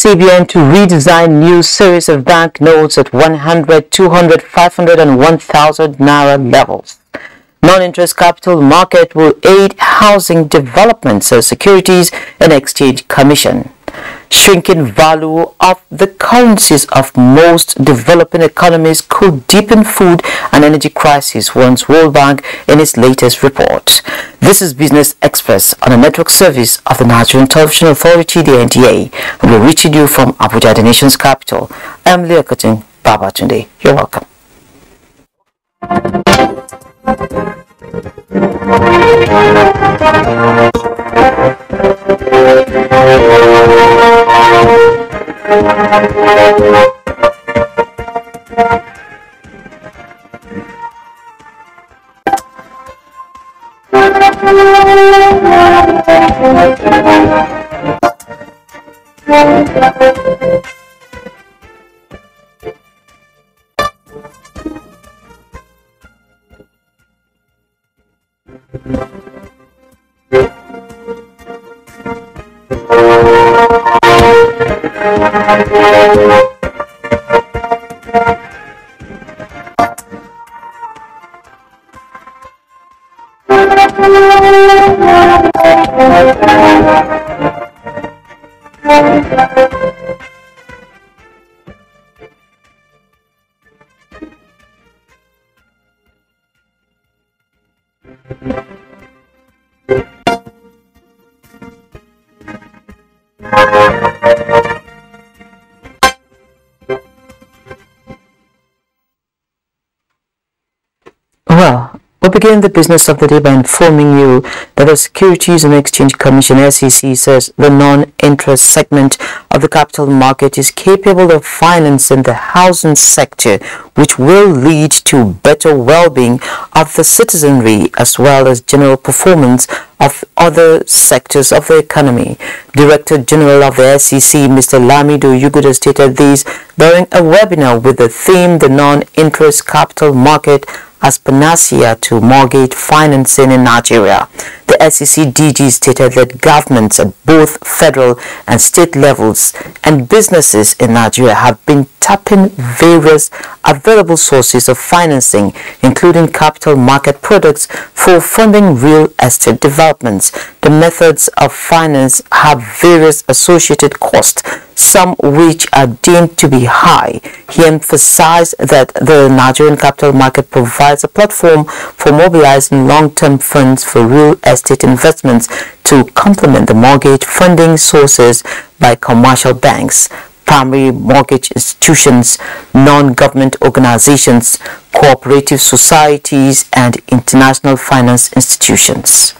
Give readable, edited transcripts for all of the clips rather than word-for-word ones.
CBN to redesign new series of bank notes at 100, 200, 500 and 1,000 naira levels. Non-interest capital market will aid housing development, says Securities and Exchange Commission. Shrinking value of the currencies of most developing economies could deepen food and energy crisis, warns World Bank in its latest report. This is Business Express on a network service of the Nigerian Television Authority, the NTA, and we're reaching you from Abuja, the nation's capital. I'm Leah Katung, Babatunde. You're welcome. Well, we'll begin the business of the day by informing you that the Securities and Exchange Commission (SEC) says the non-interest segment of the capital market is capable of financing the housing sector, which will lead to better well-being of the citizenry as well as general performance of other sectors of the economy. Director General of the SEC, Mr. Lamido Yuguda, stated this during a webinar with the theme "The Non-Interest Capital Market as Panacea to Mortgage Financing in Nigeria." The SEC DG stated that governments at both federal and state levels and businesses in Nigeria have been tapping various available sources of financing, including capital market products, for funding real estate developments. The methods of finance have various associated costs, some which are deemed to be high. He emphasized that the Nigerian capital market provides a platform for mobilizing long-term funds for real estate investments to complement the mortgage funding sources by commercial banks, primary mortgage institutions, non-government organizations, cooperative societies, and international finance institutions.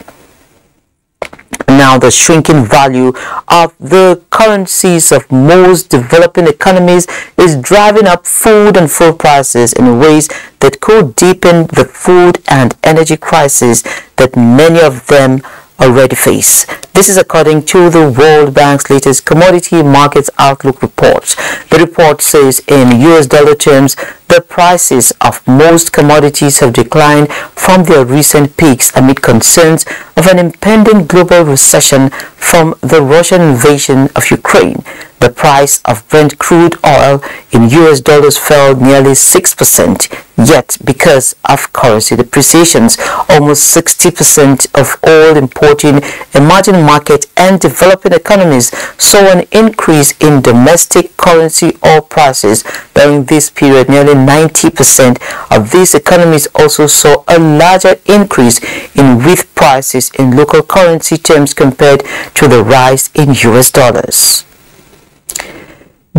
Now, the shrinking value of the currencies of most developing economies is driving up food and fuel prices in ways that could deepen the food and energy crisis that many of them already face. This is according to the World Bank's latest Commodity Markets Outlook report. The report says in US dollar terms, the prices of most commodities have declined from their recent peaks amid concerns of an impending global recession from the Russian invasion of Ukraine. The price of Brent crude oil in US dollars fell nearly 6%, yet because of currency depreciations, almost 60% of all importing emerging market and developing economies saw an increase in domestic currency oil prices. During this period, nearly 90% of these economies also saw a larger increase in wheat prices in local currency terms compared to the rise in US dollars.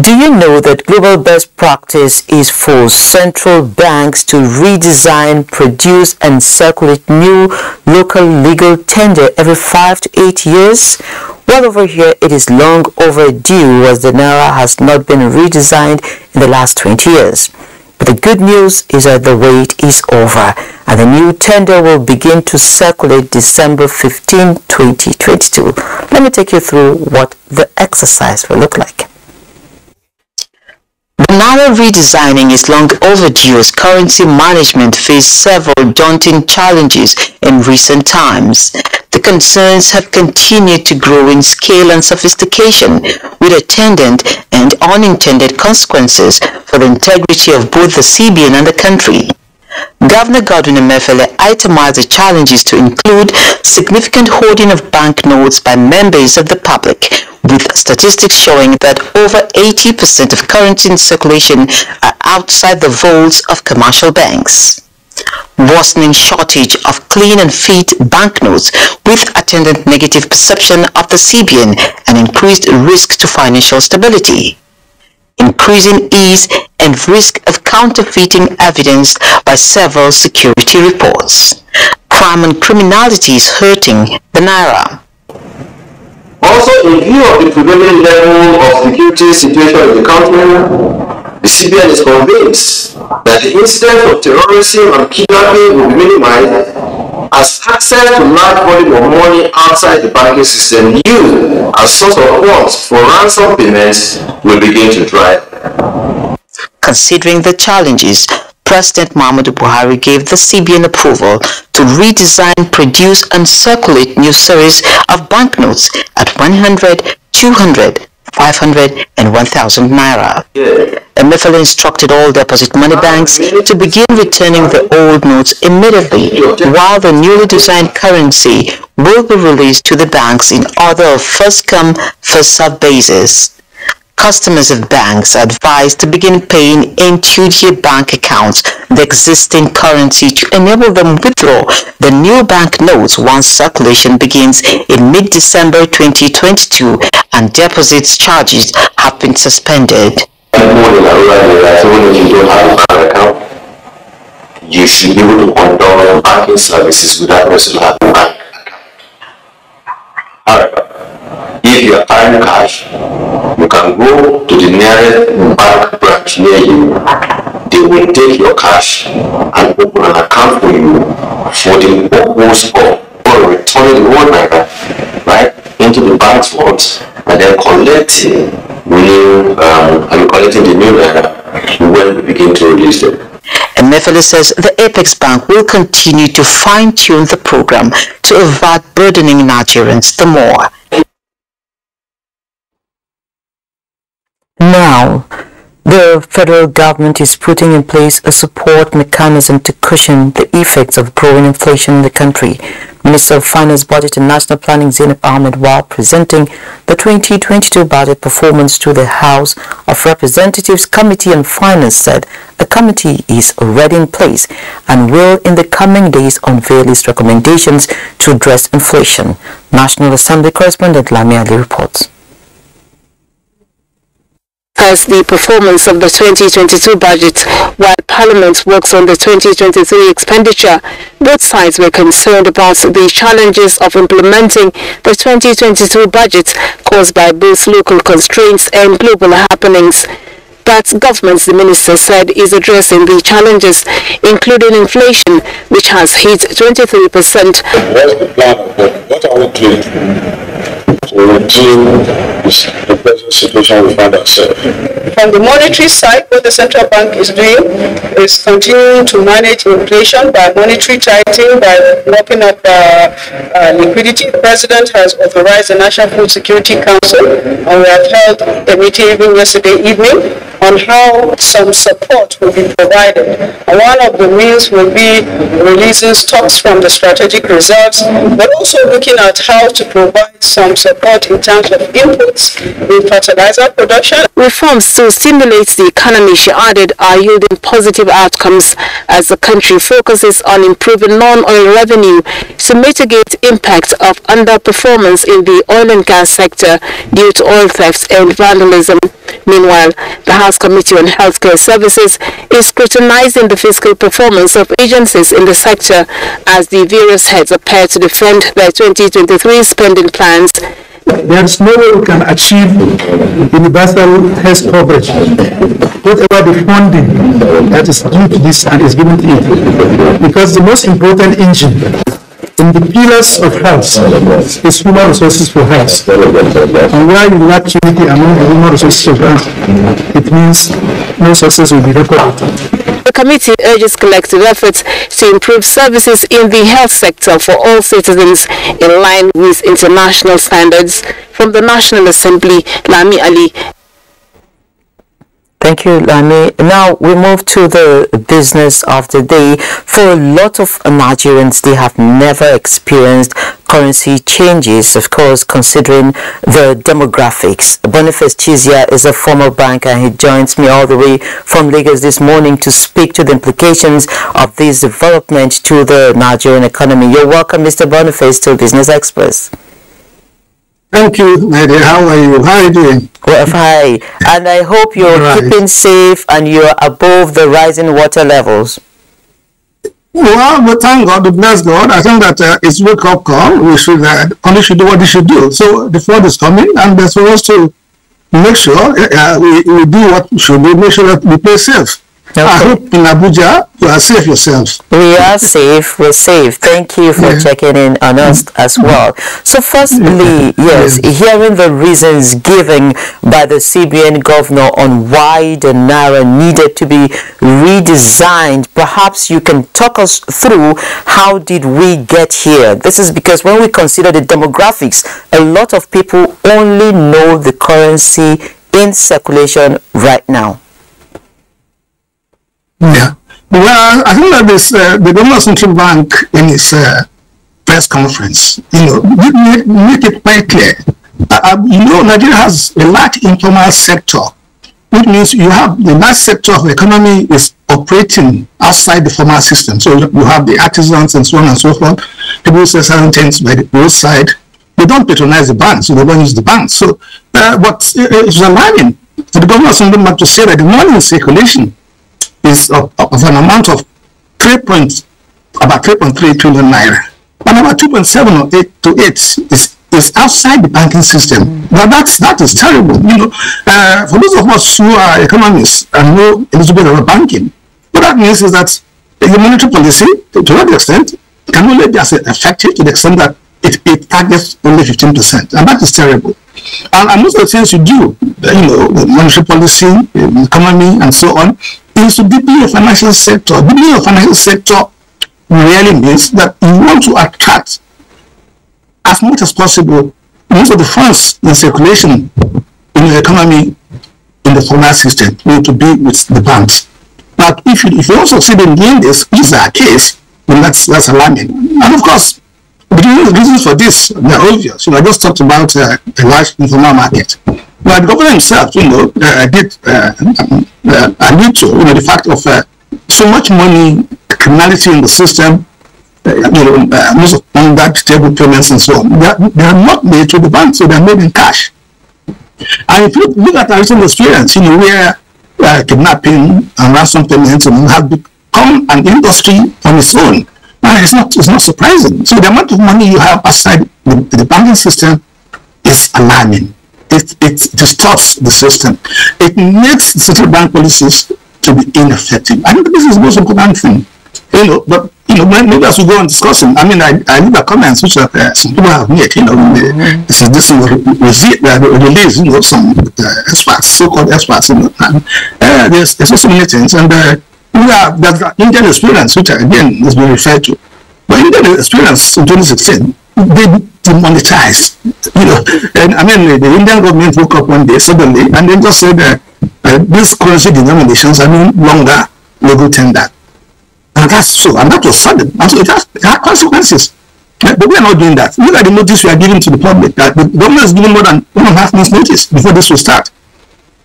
Do you know that global best practice is for central banks to redesign, produce, and circulate new local legal tender every 5 to 8 years? Well, over here, it is long overdue as the Naira has not been redesigned in the last 20 years. But the good news is that the wait is over and the new tender will begin to circulate December 15, 2022. Let me take you through what the exercise will look like. The Naira redesigning is long overdue as currency management faced several daunting challenges in recent times. The concerns have continued to grow in scale and sophistication, with attendant and unintended consequences for the integrity of both the CBN and the country. Governor Godwin Emefiele itemized the challenges to include significant hoarding of banknotes by members of the public, with statistics showing that over 80% of currency in circulation are outside the vaults of commercial banks. Worsening shortage of clean and fit banknotes with attendant negative perception of the CBN and increased risk to financial stability. Increasing ease and risk of counterfeiting evidenced by several security reports. Crime and criminality is hurting the Naira. Also, in view of the prevailing level of security situation in the country, the CBN is convinced that the incidence of terrorism and kidnapping will be minimized as access to large volume of money outside the banking system used as source of funds for ransom payments will begin to dry. Considering the challenges, President Muhammadu Buhari gave the CBN approval to redesign, produce and circulate new series of banknotes at 100, 200, 500 and 1,000 Naira. Emefiele instructed all deposit money banks to begin returning the old notes immediately, while the newly designed currency will be released to the banks in order of first-come, first-served basis. Customers of banks are advised to begin paying into their bank accounts the existing currency to enable them withdraw the new bank notes once circulation begins in mid-December 2022 and deposits charges have been suspended. You should be able to conduct banking services without necessarily having a bank account. However, if you are carrying cash, you can go to the nearest bank branch near you. They will take your cash and open an account for you for the purpose of returning the one Naira right into the bank's vault and then collecting the new Naira when we begin to release them. Emefiele says the Apex Bank will continue to fine-tune the program to avert burdening Nigerians the more. Now, the federal government is putting in place a support mechanism to cushion the effects of growing inflation in the country. Minister of Finance, Budget and National Planning Zainab Ahmed, while presenting the 2022 budget performance to the House of Representatives Committee on Finance, said a committee is already in place and will in the coming days unveil its recommendations to address inflation. National Assembly correspondent Lami Ali reports. As the performance of the 2022 budget, while Parliament works on the 2023 expenditure, both sides were concerned about the challenges of implementing the 2022 budget caused by both local constraints and global happenings. But government, the minister said, is addressing the challenges, including inflation, which has hit 23%. What's the plan? What are we doing to redeem the present situation we find ourselves? From the monetary side, what the central bank is doing is continuing to manage inflation by monetary tightening, by working at liquidity. The president has authorized the National Food Security Council, and we have held a meeting even yesterday evening on how some support will be provided. And one of the means will be releasing stocks from the strategic reserves, but also looking at how to provide some support in terms of inputs in fertilizer production. Reforms to stimulate the economy, she added, are yielding positive outcomes as the country focuses on improving non-oil revenue to mitigate impact of underperformance in the oil and gas sector due to oil theft and vandalism. Meanwhile, the House Committee on Healthcare Services is scrutinizing the fiscal performance of agencies in the sector as the various heads appear to defend their 2023 spending plans. There is no way we can achieve universal health coverage. Whatever the funding that is due to this and is given to it. Because the most important engine in the pillars of health is human resources for health. And where you lack unity among the human resources of health, it means no success will be recorded. The committee urges collective efforts to improve services in the health sector for all citizens in line with international standards. From the National Assembly, Lami Ali. Thank you, Lami. Now we move to the business of the day. For a lot of Nigerians, they have never experienced currency changes, of course, considering the demographics. Boniface Chizia is a former banker and he joins me all the way from Lagos this morning to speak to the implications of this development to the Nigerian economy. You're welcome, Mr. Boniface, to Business Express. Thank you, my dear. How are you? How are you doing? Well, hi. And I hope you're keeping safe and you're above the rising water levels. Well, but thank God, we bless God. I think that it's wake-up call. We should only should do what we should do. So the flood is coming, and there's for us to make sure we do what we should do. Make sure that we play safe. Okay. I hope in Abuja you are safe yourselves. We are safe. We're safe. Thank you for checking in on us as well. So firstly, yes, hearing the reasons given by the CBN governor on why the Naira needed to be redesigned, perhaps you can talk us through how did we get here? This is because when we consider the demographics, a lot of people only know the currency in circulation right now. Yeah. Well, I think that this the Governor Central Bank in its press conference, make it quite clear. Nigeria has a large informal sector, which means you have the large sector of the economy is operating outside the formal system. So you have the artisans and so on and so forth. People sell certain things by the roadside. They don't patronize the banks, so they don't use the banks. So, but it's alarming for the Governor of Central Bank to say that the money in circulation is of an amount of about 3.3 trillion naira, and about 2.7 or 8 to 8 is outside the banking system. Now that is terrible. For those of us who are economists and know a little bit about banking, what that means is that the monetary policy, to that extent, can only be as effective to the extent that it targets only 15%, and that is terrible. And most of the things you do, the monetary policy, the economy, and so on, is to deepen the financial sector. Deepening the financial sector really means that you want to attract as much as possible most of the funds in circulation in the economy in the formal system to be with the banks. But if you also succeed in doing this, which is our case, then that's alarming. And of course, the reasons for this, they're obvious. I just talked about a large informal market. But the government himself, did allude to the fact of so much money, criminality in the system, most of that table payments and so on. They are not made to the bank, so they are made in cash. And if you look at our recent experience, where kidnapping and ransom payments have become an industry on its own, it's not surprising. So the amount of money you have outside the banking system is alarming. It distorts the system. It makes the central bank policies to be ineffective. I think this is the most important thing. But maybe as we go on discussing, I read the comments which some people have made. This was released. Some experts, so-called experts. There's so many things, and there's the Indian experience, which again is being referred to. But Indian experience in 2016, they demonetized. And the Indian government woke up one day suddenly and then just said these currency denominations are no longer legal tender. And that's so, and that was sudden. And so it had consequences. But we are not doing that. Look at the notice we are giving to the public. The government is giving more than 1.5 months notice before this will start.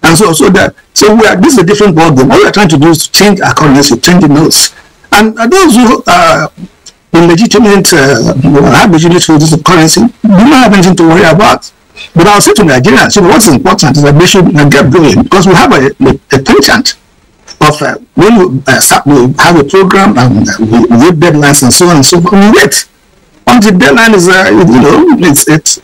And this is a different ballgame. All we are trying to do is to change our currency, change the notes. And those who illegitimate, have legitimate holders of currency, do not have anything to worry about. But I'll say to Nigerians, what's important is that they should get going, because we have a penchant of when we have a program and we wait deadlines and so on and so forth. We wait until the deadline is,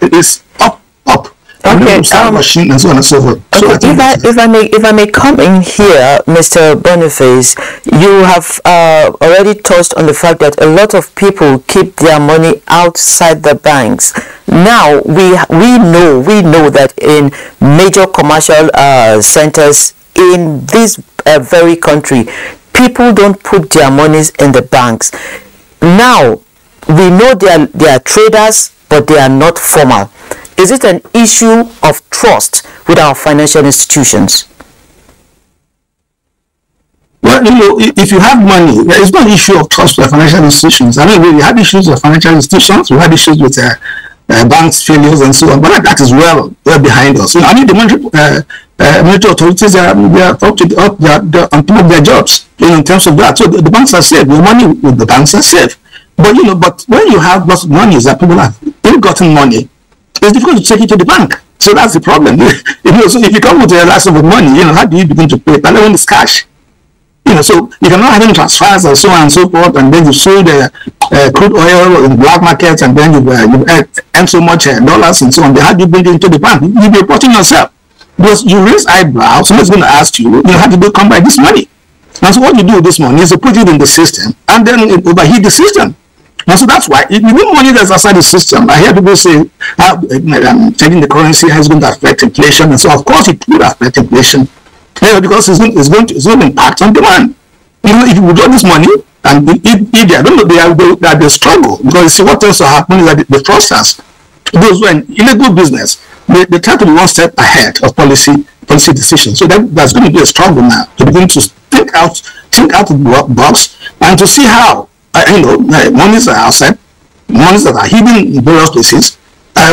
it's up Okay. Machine and so on and so forth. Okay, So if I may come in here, Mr. Boniface, you have already touched on the fact that a lot of people keep their money outside the banks. Now we know that in major commercial centers in this very country, people don't put their monies in the banks. Now we know they are traders, but they are not formal. Is it an issue of trust with our financial institutions? Well, if you have money, it's not an issue of trust with financial institutions. I mean, we had issues with financial institutions, we had issues with banks failures and so on, but that is well behind us. I mean, the monetary authorities are on top of their jobs, in terms of that. So the banks are safe. Your money with the banks are safe. But but when you have lots of money, that people have ill-gotten money, it's difficult to take it to the bank. So that's the problem. So if you come with a lot of money, how do you begin to pay? And when it's cash, so you cannot have any transfers and so on and so forth, and then you sold crude oil in black markets, and then you earn so much dollars and so on. How do you bring it into the bank? You'll be reporting yourself because you raise eyebrows. Somebody's going to ask you, how did you come by this money? And so what you do with this money is to put it in the system, and then it overheat the system. And so that's why if you need money that's outside the system, I hear people say changing the currency is going to affect inflation, and so of course it will affect inflation, because it's going to impact on demand. If you withdraw this money, and if they don't know, they struggle, because you see what tends to happen is that the fraudsters, those who are in illegal business, they try to be one step ahead of policy decisions. So there's going to be a struggle now to begin to think out of the box and to see how. Monies are outside, monies that are hidden in various places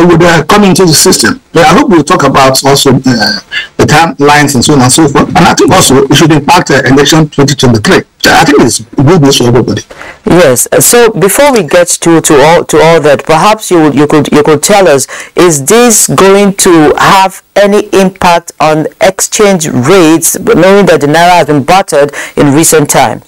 would come into the system. But I hope we'll talk about also the timelines and so on and so forth. And I think also it should impact election 2023. I think it's good news for everybody. Yes. So before we get to all that, perhaps you could tell us, is this going to have any impact on exchange rates, knowing that the naira has been battered in recent times?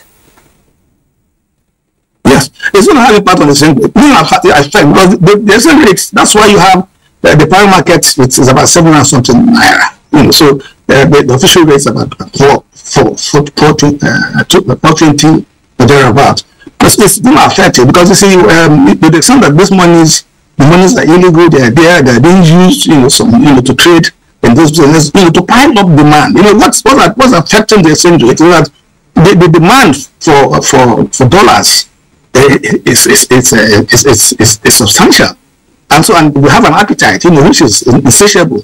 Yes, it's going to have impact on the same rate. Because the same rates, that's why you have the private market, which is about 7 and something naira. So the official rates are about 420 or thereabouts. It's going to affect it because you see, to the extent that the monies are illegal, they're being used, to trade in this business, to pile up demand. What's affecting the exchange rate is that the demand for dollars is substantial, and we have an appetite, which is insatiable.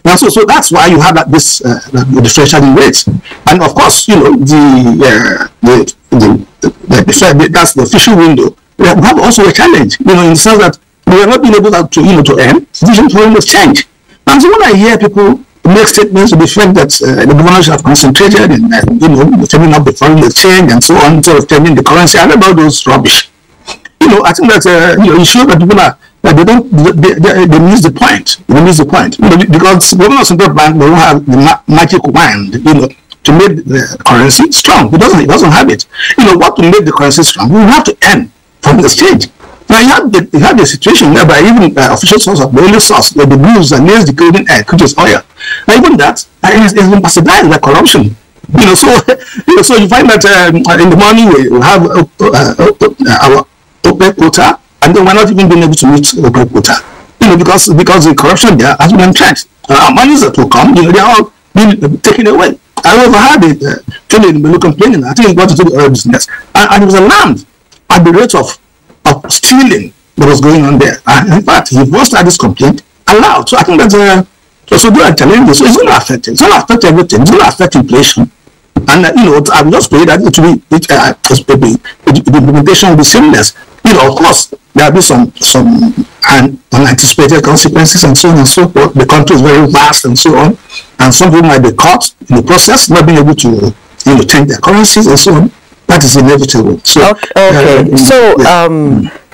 And so that's why you have this differential in rates. And of course, that's the official window. We have also a challenge, in the sense that we are not being able to earn sufficient foreign exchange. And so when I hear people make statements to the effect that the government have concentrated in, turning up the foreign exchange and so on, sort of turning the currency, I don't know those rubbish. I think that you show that people are that they miss the point. They miss the point, because the government central bank don't have the magic wand, to make the currency strong. It doesn't have it. What to make the currency strong? We have to earn from the exchange. Now you have the situation whereby even official source of the only source, the blues and the decoding air, which is oil. Now even that is been subsidized by corruption. So you find that in the morning we have our OPEC quota, and then we're not even being able to meet OPEC quota. Because the corruption there has been entrenched. Our monies that will come, they are all being taken away. I overheard it, Tony complaining. I think he got into the oil business, and he was alarmed at the rate of stealing that was going on there. And in fact, he voiced this complaint aloud. So I think that's so there are challenges. So it's going to affect it. It's going to affect everything. It's going to affect inflation. And I will just pray that the implementation will be seamless. Of course, there will be some unanticipated consequences and so on and so forth. The country is very vast and so on, and some people might be caught in the process, not being able to change their currencies and so on. That is inevitable. So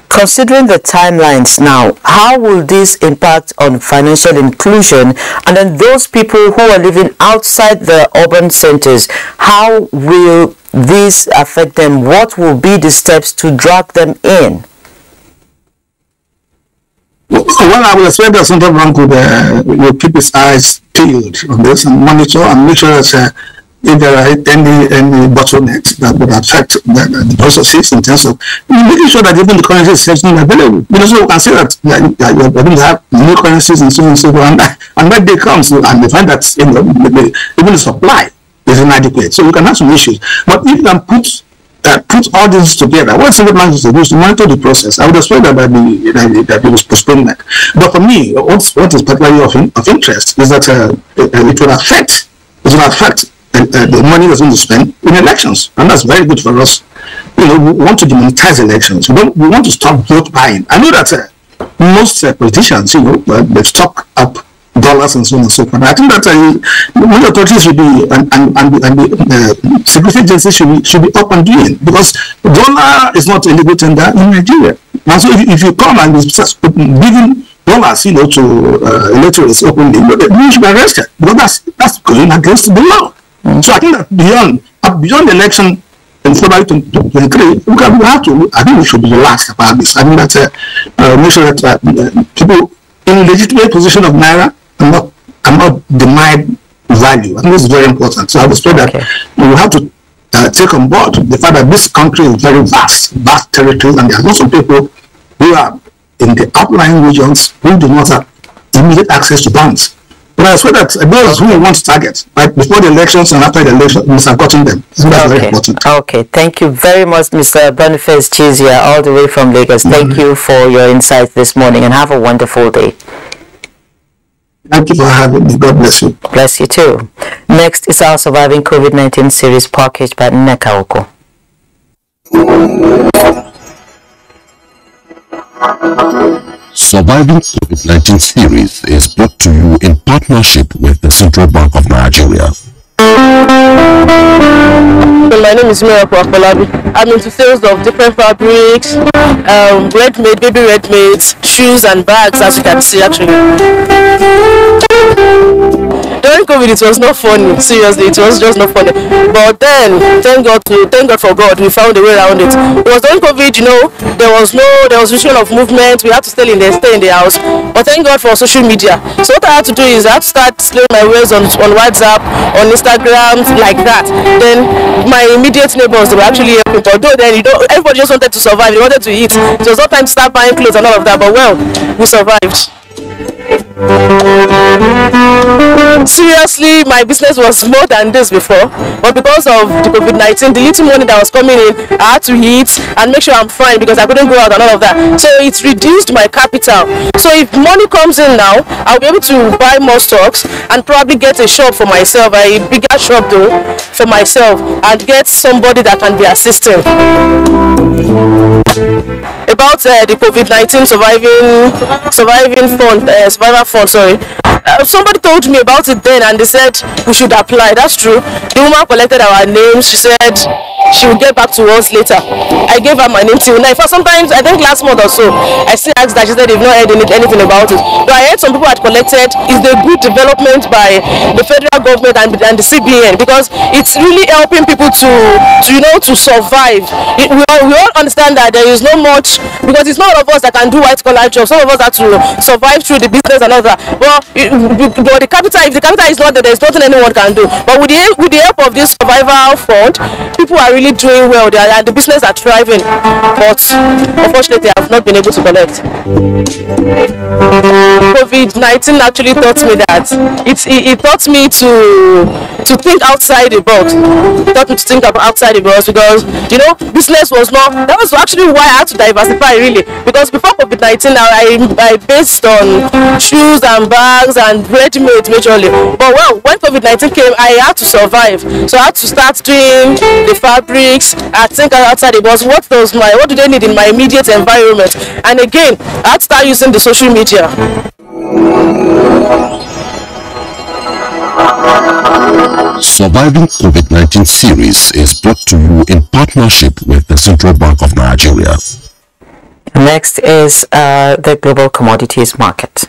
considering the timelines now, how will this impact on financial inclusion? And then those people who are living outside the urban centers, how will this affect them? What will be the steps to drag them in? Well, I would expect the central bank will keep its eyes peeled on this and monitor and make sure that if there are any bottlenecks that would affect the processes in terms of making sure that even the currency is essentially available. So we can say that you're going to have new currencies and so on and so forth, and that day comes and they find that even the supply is inadequate. So we can have some issues. But if you can put all this together, what central bank is supposed to monitor the process, I would expect that there was postponement. But for me, what is particularly of interest is that it will affect the money that's going to spend in elections, and that's very good for us. We want to demonetize elections. We want to stop vote buying. I know that most politicians, they stock up dollars and so on and so forth. I think that the authorities should be and the security agencies should be up and doing, because dollar is not a legal tender in Nigeria. And so if you come and giving dollars, to electorates openly, you should be arrested, because that's going against the law. So I think that beyond the election in February 2023, I think we should be relaxed about this. I think that make sure that people in legitimate position of Naira cannot deny value. I think this is very important. So I would say that we have to take on board the fact that this country is very vast territory, and there are lots of people who are in the outlying regions who do not have immediate access to banks. But I swear that those who we want to target, right, before the elections and after the election, we must have gotten them. So that's very important. Okay, thank you very much, Mr. Boniface Chizia, all the way from Lagos. Thank you for your insights this morning, and have a wonderful day. Thank you for having me. God bless you. Bless you too. Next is our Surviving COVID-19 series packaged by Nekaoko. Surviving COVID-19 series is brought to you in partnership with the Central Bank of Nigeria. My name is Leah. I'm into sales of different fabrics, ready-made, baby ready-made, shoes and bags, as you can see actually. During COVID, it was not funny. Seriously, it was just not funny. But then, thank God for God, we found a way around it. It was during COVID, there was restriction of movement. We had to stay in the house. But thank God for social media. So what I had to do is I had to start displaying my wares on WhatsApp, on Instagram, like that. Then my immediate neighbors, they were actually helping. Although then everybody just wanted to survive. They wanted to eat. It was not time to start buying clothes and all of that. But well, we survived. Seriously, my business was more than this before, but because of the COVID-19, the little money that was coming in, I had to eat and make sure I'm fine, because I couldn't go out and all of that. So it reduced my capital. So if money comes in now, I'll be able to buy more stocks and probably get a shop for myself, a bigger shop though, for myself, and get somebody that can be assisting. About the COVID-19 survival fund, sorry. Somebody told me about it then, and they said we should apply. That's true. The woman collected our names. She said she will get back to us later. I gave her my name till now. Sometimes, I think last month or so, I still asked that. She said they've not heard anything about it. But I heard some people had collected. It's a good development by the federal government and the CBN, because it's really helping people to survive. We all understand that there is not much, because it's not all of us that can do white collar jobs. Some of us have to survive through the business and all that. But the capital, if the capital is not there, there's nothing anyone can do. But with the help of this survival fund, people are really doing well there, and the business are thriving. But unfortunately, I have not been able to collect. COVID-19 actually taught me that it taught me to think outside the box. It taught me to think outside the box, because business was not. That was actually why I had to diversify, really, because before COVID-19 I based on shoes and bags and ready-made majorly. But well, when COVID-19 came, I had to survive. So I had to start doing the fabrics. I think outside the box. What do they need in my immediate environment? And again, I had to start using the social media. Surviving COVID-19 series is brought to you in partnership with the Central Bank of Nigeria. Next is the global commodities market.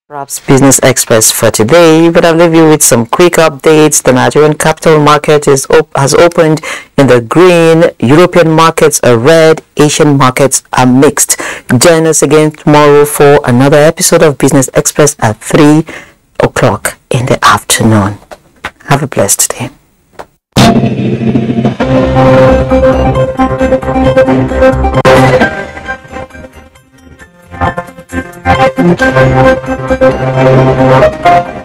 Perhaps Business Express for today, but I'll leave you with some quick updates. The Nigerian capital market has opened in the green. European markets are red. Asian markets are mixed. Join us again tomorrow for another episode of Business Express at 3 o'clock in the afternoon. Have a blessed day. Thank you.